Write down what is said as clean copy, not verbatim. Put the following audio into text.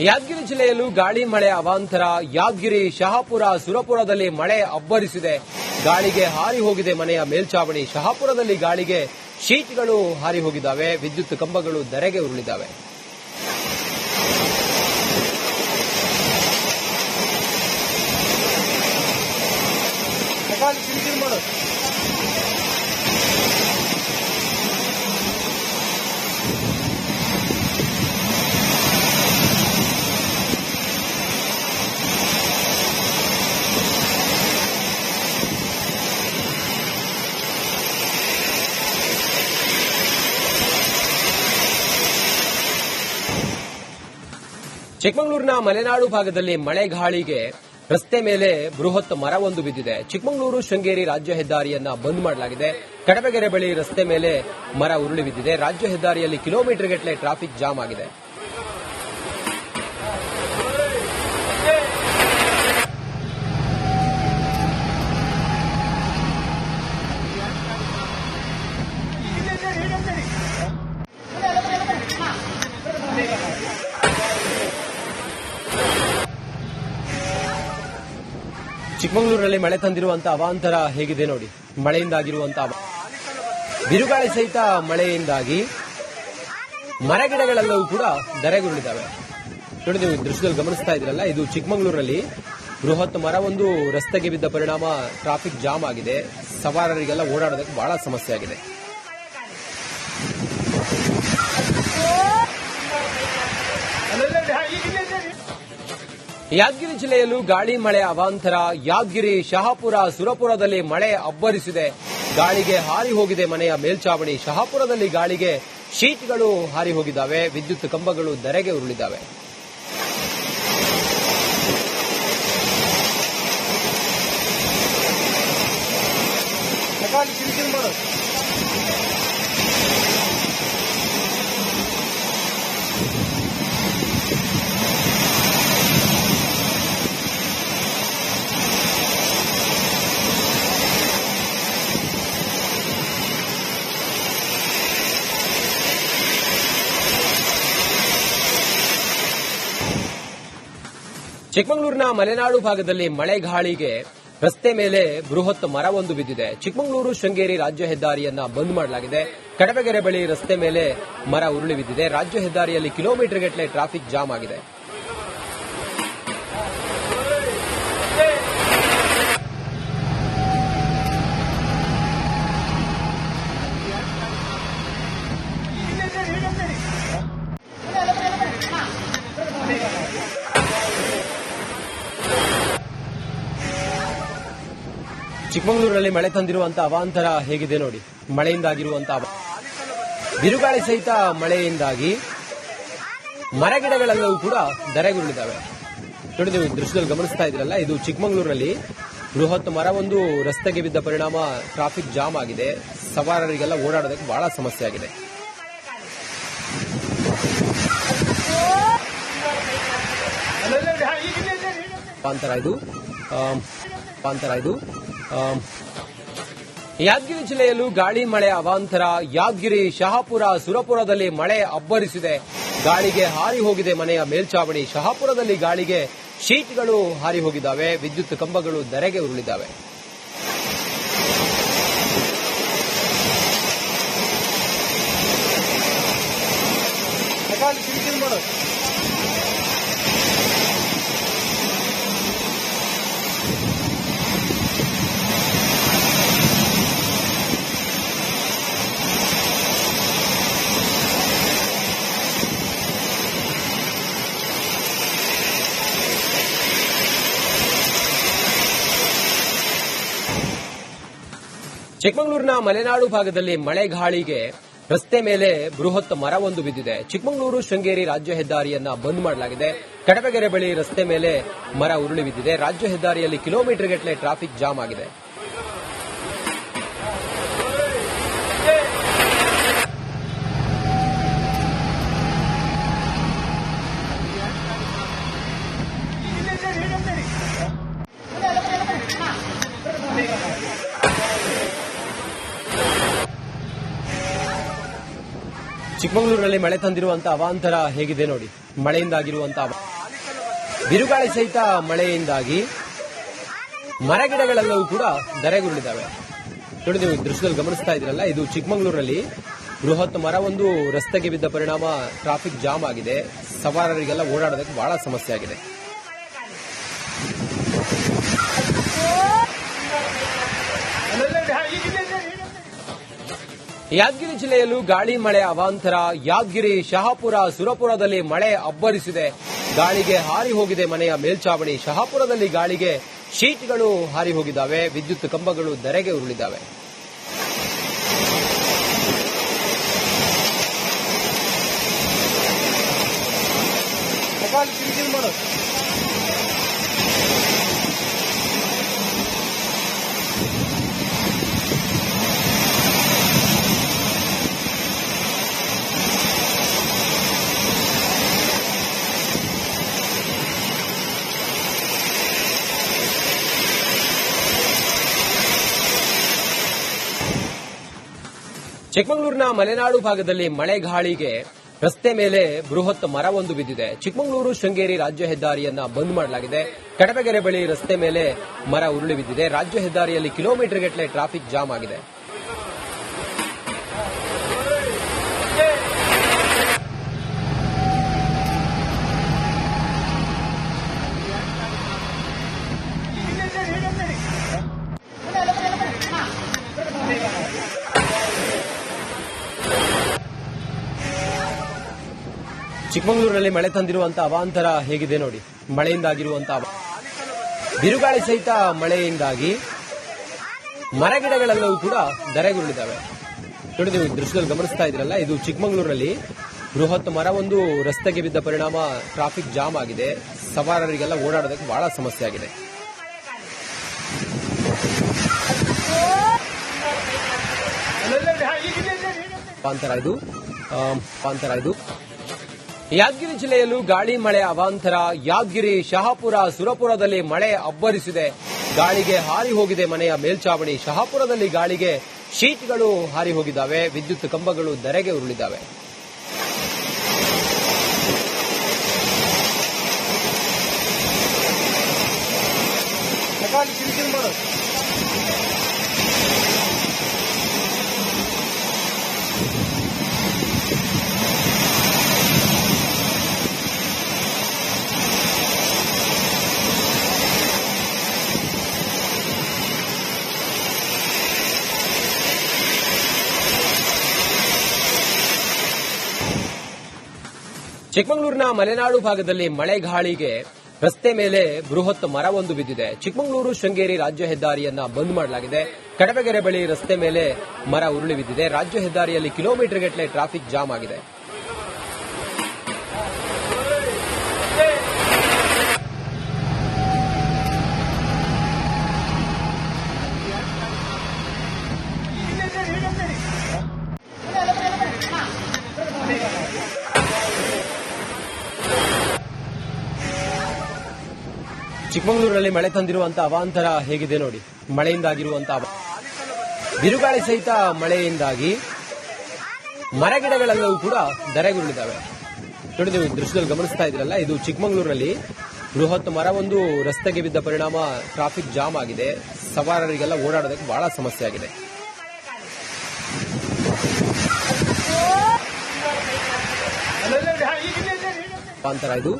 ಯಾದಗಿರಿ ಜಿಲ್ಲೆಯಲ್ಲೂ ಗಾಳಿ ಮಳೆ ಅವಾಂತರ. ಯಾದಗಿರಿ, ಶಹಾಪುರ, ಸುರಪುರದಲ್ಲಿ ಮಳೆ ಅಬ್ಬರಿಸಿದೆ. ಗಾಳಿಗೆ ಹಾರಿ ಹೋಗಿದೆ ಮನೆಯ ಮೇಲ್ಚಾವಣಿ. ಶಹಾಪುರದಲ್ಲಿ ಗಾಳಿಗೆ ಶೀಟ್ಗಳು ಹಾರಿ ಹೋಗಿದ್ದಾವೆ. ವಿದ್ಯುತ್ ಕಂಬಗಳು ಧರೆಗೆ ಉರುಳಿದ್ದಾವೆ. ಚಿಕ್ಕಮಗಳೂರಿನ ಮಲೆನಾಡು ಭಾಗದಲ್ಲಿ ಮಳೆಗಾಳಿಗೆ ರಸ್ತೆ ಮೇಲೆ ಬೃಹತ್ ಮರವೊಂದು ಬಿದ್ದಿದೆ. ಚಿಕ್ಕಮಗಳೂರು ಶೃಂಗೇರಿ ರಾಜ್ಯ ಹೆದ್ದಾರಿಯನ್ನ ಬಂದ್ ಮಾಡಲಾಗಿದೆ. ಕಡಬಗೆರೆ ಬಳಿ ರಸ್ತೆ ಮೇಲೆ ಮರ ಉರುಳಿ ಬಿದ್ದಿದೆ. ರಾಜ್ಯ ಹೆದ್ದಾರಿಯಲ್ಲಿ ಕಿಲೋಮೀಟರ್ ಗಟ್ಟಲೆ ಟ್ರಾಫಿಕ್ ಜಾಮ್ ಆಗಿದೆ. ಚಿಕ್ಕಮಗಳೂರಿನಲ್ಲಿ ಮಳೆ ತಂದಿರುವಂತಹ ಅವಾಂತರ ಹೇಗಿದೆ ನೋಡಿ. ಮಳೆಯಿಂದಾಗಿರುವಂತಹ ಬಿರುಗಾಳಿ ಸಹಿತ ಮಳೆಯಿಂದಾಗಿ ಮರಗಿಡಗಳೆಲ್ಲವೂ ಕೂಡ ಧರೆಗುರುಳಿದ್ದಾವೆ. ನೋಡಿ, ನೀವು ದೃಶ್ಯದಲ್ಲಿ ಗಮನಿಸ್ತಾ ಇದ್ರಲ್ಲ, ಇದು ಚಿಕ್ಕಮಗಳೂರಲ್ಲಿ ಬೃಹತ್ ಮರವೊಂದು ರಸ್ತೆಗೆ ಬಿದ್ದ ಪರಿಣಾಮ ಟ್ರಾಫಿಕ್ ಜಾಮ್ ಆಗಿದೆ. ಸವಾರರಿಗೆಲ್ಲ ಓಡಾಡೋದಕ್ಕೆ ಬಹಳ ಸಮಸ್ಯೆ ಆಗಿದೆ. ಯಾದಗಿರಿ ಜಿಲ್ಲೆಯಲ್ಲೂ ಗಾಳಿ ಮಳೆ ಅವಾಂತರ. ಯಾದಗಿರಿ, ಶಹಾಪುರ, ಸುರಪುರದಲ್ಲಿ ಮಳೆ ಅಬ್ಬರಿಸಿದೆ. ಗಾಳಿಗೆ ಹಾರಿ ಹೋಗಿದೆ ಮನೆಯ ಮೇಲ್ಚಾವಣಿ. ಶಹಾಪುರದಲ್ಲಿ ಗಾಳಿಗೆ ಶೀಟ್ಗಳು ಹಾರಿ ಹೋಗಿದ್ದಾವೆ. ವಿದ್ಯುತ್ ಕಂಬಗಳು ಧರೆಗೆ ಉರುಳಿದ್ದಾವೆ. ಚಿಕ್ಕಮಗಳೂರಿನ ಮಲೆನಾಡು ಭಾಗದಲ್ಲಿ ಮಳೆಗಾಳಿಗೆ ರಸ್ತೆ ಮೇಲೆ ಬೃಹತ್ ಮರವೊಂದು ಬಿದ್ದಿದೆ. ಚಿಕ್ಕಮಗಳೂರು ಶೃಂಗೇರಿ ರಾಜ್ಯ ಹೆದ್ದಾರಿಯನ್ನ ಬಂದ್ ಮಾಡಲಾಗಿದೆ. ಕಡಬಗೆರೆ ಬಳಿ ರಸ್ತೆ ಮೇಲೆ ಮರ ಉರುಳಿ ಬಿದ್ದಿದೆ. ರಾಜ್ಯ ಹೆದ್ದಾರಿಯಲ್ಲಿ ಕಿಲೋಮೀಟರ್ ಗಟ್ಟಲೆ ಟ್ರಾಫಿಕ್ ಜಾಮ್ ಆಗಿದೆ. ಚಿಕ್ಕಮಗಳೂರಿನಲ್ಲಿ ಮಳೆ ತಂದಿರುವಂತಹ ಅವಾಂತರ ಹೇಗಿದೆ ನೋಡಿ. ಮಳೆಯಿಂದಾಗಿರುವಂತಹ ಬಿರುಗಾಳಿ ಸಹಿತ ಮಳೆಯಿಂದಾಗಿ ಮರಗಿಡಗಳೆಲ್ಲವೂ ಕೂಡ ಧರೆಗುರುಳಿದ್ದಾವೆ. ನೋಡಿ, ನೀವು ದೃಶ್ಯದಲ್ಲಿ ಗಮನಿಸ್ತಾ ಇದ್ರಲ್ಲ, ಇದು ಚಿಕ್ಕಮಗಳೂರಲ್ಲಿ ಬೃಹತ್ ಮರವೊಂದು ರಸ್ತೆಗೆ ಬಿದ್ದ ಪರಿಣಾಮ ಟ್ರಾಫಿಕ್ ಜಾಮ್ ಆಗಿದೆ. ಸವಾರರಿಗೆಲ್ಲ ಓಡಾಡೋದಕ್ಕೆ ಬಹಳ ಸಮಸ್ಯೆ ಆಗಿದೆ. ಯಾದಗಿರಿ ಜಿಲ್ಲೆಯಲ್ಲೂ ಗಾಳಿ ಮಳೆ ಅವಾಂತರ. ಯಾದಗಿರಿ, ಶಹಾಪುರ, ಸುರಪುರದಲ್ಲಿ ಮಳೆ ಅಬ್ಬರಿಸಿದೆ. ಗಾಳಿಗೆ ಹಾರಿ ಹೋಗಿದೆ ಮನೆಯ ಮೇಲ್ಚಾವಣಿ. ಶಹಾಪುರದಲ್ಲಿ ಗಾಳಿಗೆ ಶೀಟ್ಗಳು ಹಾರಿ ಹೋಗಿದ್ದಾವೆ. ವಿದ್ಯುತ್ ಕಂಬಗಳು ಧರೆಗೆ ಉರುಳಿದ್ದಾವೆ. ಚಿಕ್ಕಮಗಳೂರಿನ ಮಲೆನಾಡು ಭಾಗದಲ್ಲಿ ಮಳೆಗಾಳಿಗೆ ರಸ್ತೆ ಮೇಲೆ ಬೃಹತ್ ಮರವೊಂದು ಬಿದ್ದಿದೆ. ಚಿಕ್ಕಮಗಳೂರು ಶೃಂಗೇರಿ ರಾಜ್ಯ ಹೆದ್ದಾರಿಯನ್ನ ಬಂದ್ ಮಾಡಲಾಗಿದೆ. ಕಡಬಗೆರೆ ಬಳಿ ರಸ್ತೆ ಮೇಲೆ ಮರ ಉರುಳಿ ಬಿದ್ದಿದೆ. ರಾಜ್ಯ ಹೆದ್ದಾರಿಯಲ್ಲಿ ಕಿಲೋಮೀಟರ್ ಗಟ್ಟಲೆ ಟ್ರಾಫಿಕ್ ಜಾಮ್ ಆಗಿದೆ. ಚಿಕ್ಕಮಗಳೂರಿನಲ್ಲಿ ಮಳೆ ತಂದಿರುವಂತಹ ಅವಾಂತರ ಹೇಗಿದೆ ನೋಡಿ. ಮಳೆಯಿಂದಾಗಿರುವಂತಹ ಬಿರುಗಾಳಿ ಸಹಿತ ಮಳೆಯಿಂದಾಗಿ ಮರಗಿಡಗಳೆಲ್ಲವೂ ಕೂಡ ಧರೆಗುರುಳಿದ್ದಾವೆ. ನೋಡಿ, ನೀವು ದೃಶ್ಯದಲ್ಲಿ ಗಮನಿಸ್ತಾ ಇದ್ರಲ್ಲ, ಇದು ಚಿಕ್ಕಮಗಳೂರಲ್ಲಿ ಬೃಹತ್ ಮರವೊಂದು ರಸ್ತೆಗೆ ಬಿದ್ದ ಪರಿಣಾಮ ಟ್ರಾಫಿಕ್ ಜಾಮ್ ಆಗಿದೆ. ಸವಾರರಿಗೆಲ್ಲ ಓಡಾಡೋದಕ್ಕೆ ಬಹಳ ಸಮಸ್ಯೆ ಆಗಿದೆ. ಯಾದಗಿರಿ ಜಿಲ್ಲೆಯಲ್ಲೂ ಗಾಳಿ ಮಳೆ ಅವಾಂತರ. ಯಾದಗಿರಿ, ಶಹಾಪುರ, ಸುರಪುರದಲ್ಲಿ ಮಳೆ ಅಬ್ಬರಿಸಿದೆ. ಗಾಳಿಗೆ ಹಾರಿ ಹೋಗಿದೆ ಮನೆಯ ಮೇಲ್ಚಾವಣಿ. ಶಹಾಪುರದಲ್ಲಿ ಗಾಳಿಗೆ ಶೀಟ್ಗಳು ಹಾರಿ ಹೋಗಿದ್ದಾವೆ. ವಿದ್ಯುತ್ ಕಂಬಗಳು ಧರೆಗೆ ಉರುಳಿದ್ದಾವೆ. ಚಿಕ್ಕಮಗಳೂರಿನ ಮಲೆನಾಡು ಭಾಗದಲ್ಲಿ ಮಳೆಗಾಳಿಗೆ ರಸ್ತೆ ಮೇಲೆ ಬೃಹತ್ ಮರವೊಂದು ಬಿದ್ದಿದೆ. ಚಿಕ್ಕಮಗಳೂರು ಶೃಂಗೇರಿ ರಾಜ್ಯ ಹೆದ್ದಾರಿಯನ್ನ ಬಂದ್ ಮಾಡಲಾಗಿದೆ. ಕಡಬಗೆರೆ ಬಳಿ ರಸ್ತೆ ಮೇಲೆ ಮರ ಉರುಳಿ ಬಿದ್ದಿದೆ. ರಾಜ್ಯ ಹೆದ್ದಾರಿಯಲ್ಲಿ ಕಿಲೋಮೀಟರ್ ಗಟ್ಟಲೆ ಟ್ರಾಫಿಕ್ ಜಾಮ್ ಆಗಿದೆ. ಚಿಕ್ಕಮಗಳೂರಿನಲ್ಲಿ ಮಳೆ ತಂದಿರುವಂತಹ ಅವಾಂತರ ಹೇಗಿದೆ ನೋಡಿ. ಮಳೆಯಿಂದಾಗಿರುವಂತಹ ಬಿರುಗಾಳಿ ಸಹಿತ ಮಳೆಯಿಂದಾಗಿ ಮರಗಿಡಗಳೆಲ್ಲವೂ ಕೂಡ ಧರೆಗುರುಳಿದ್ದಾವೆ. ನೋಡಿ, ನೀವು ದೃಶ್ಯದಲ್ಲಿ ಗಮನಿಸ್ತಾ ಇದ್ರಲ್ಲ, ಇದು ಚಿಕ್ಕಮಗಳೂರಲ್ಲಿ ಬೃಹತ್ ಮರವೊಂದು ರಸ್ತೆಗೆ ಬಿದ್ದ ಪರಿಣಾಮ ಟ್ರಾಫಿಕ್ ಜಾಮ್ ಆಗಿದೆ. ಸವಾರರಿಗೆಲ್ಲ ಓಡಾಡೋದಕ್ಕೆ ಬಹಳ ಸಮಸ್ಯೆ ಆಗಿದೆ. ಅವಾಂತರ ಇದು ಯಾದಗಿರಿ ಜಿಲ್ಲೆಯಲ್ಲೂ ಗಾಳಿ ಮಳೆ ಅವಾಂತರ. ಯಾದಗಿರಿ, ಶಹಾಪುರ, ಸುರಪುರದಲ್ಲಿ ಮಳೆ ಅಬ್ಬರಿಸಿದೆ. ಗಾಳಿಗೆ ಹಾರಿ ಹೋಗಿದೆ ಮನೆಯ ಮೇಲ್ಚಾವಣಿ. ಶಹಾಪುರದಲ್ಲಿ ಗಾಳಿಗೆ ಶೀಟ್ಗಳು ಹಾರಿ ಹೋಗಿದ್ದಾವೆ. ವಿದ್ಯುತ್ ಕಂಬಗಳು ಧರೆಗೆ ಉರುಳಿದ್ದಾವೆ. ಚಿಕ್ಕಮಗಳೂರಿನ ಮಲೆನಾಡು ಭಾಗದಲ್ಲಿ ಮಳೆಗಾಳಿಗೆ ರಸ್ತೆ ಮೇಲೆ ಬೃಹತ್ ಮರವೊಂದು ಬಿದ್ದಿದೆ. ಚಿಕ್ಕಮಗಳೂರು ಶೃಂಗೇರಿ ರಾಜ್ಯ ಹೆದ್ದಾರಿಯನ್ನ ಬಂದ್ ಮಾಡಲಾಗಿದೆ. ಕಡಬಗೆರೆ ಬಳಿ ರಸ್ತೆ ಮೇಲೆ ಮರ ಉರುಳಿ ಬಿದ್ದಿದೆ. ರಾಜ್ಯ ಹೆದ್ದಾರಿಯಲ್ಲಿ ಕಿಲೋಮೀಟರ್ ಗಟ್ಟಲೆ ಟ್ರಾಫಿಕ್ ಜಾಮ್ ಆಗಿದೆ. ಚಿಕ್ಕಮಗಳೂರಿನಲ್ಲಿ ಮಳೆ ತಂದಿರುವಂತಹ ಅವಾಂತರ ಹೇಗಿದೆ ನೋಡಿ. ಮಳೆಯಿಂದಾಗಿರುವಂತಹ ಬಿರುಗಾಳಿ ಸಹಿತ ಮಳೆಯಿಂದಾಗಿ ಮರಗಿಡಗಳೆಲ್ಲವೂ ಕೂಡ ಧರೆಗುರುಳಿದ್ದಾವೆ. ನೋಡಿ, ನೀವು ದೃಶ್ಯದಲ್ಲಿ ಗಮನಿಸ್ತಾ ಇದ್ರಲ್ಲ, ಇದು ಚಿಕ್ಕಮಗಳೂರಲ್ಲಿ ಬೃಹತ್ ಮರವೊಂದು ರಸ್ತೆಗೆ ಬಿದ್ದ ಪರಿಣಾಮ ಟ್ರಾಫಿಕ್ ಜಾಮ್ ಆಗಿದೆ. ಸವಾರರಿಗೆಲ್ಲ ಓಡಾಡೋದಕ್ಕೆ ಬಹಳ ಸಮಸ್ಯೆ ಆಗಿದೆ. ಅವಾಂತರ ಇದು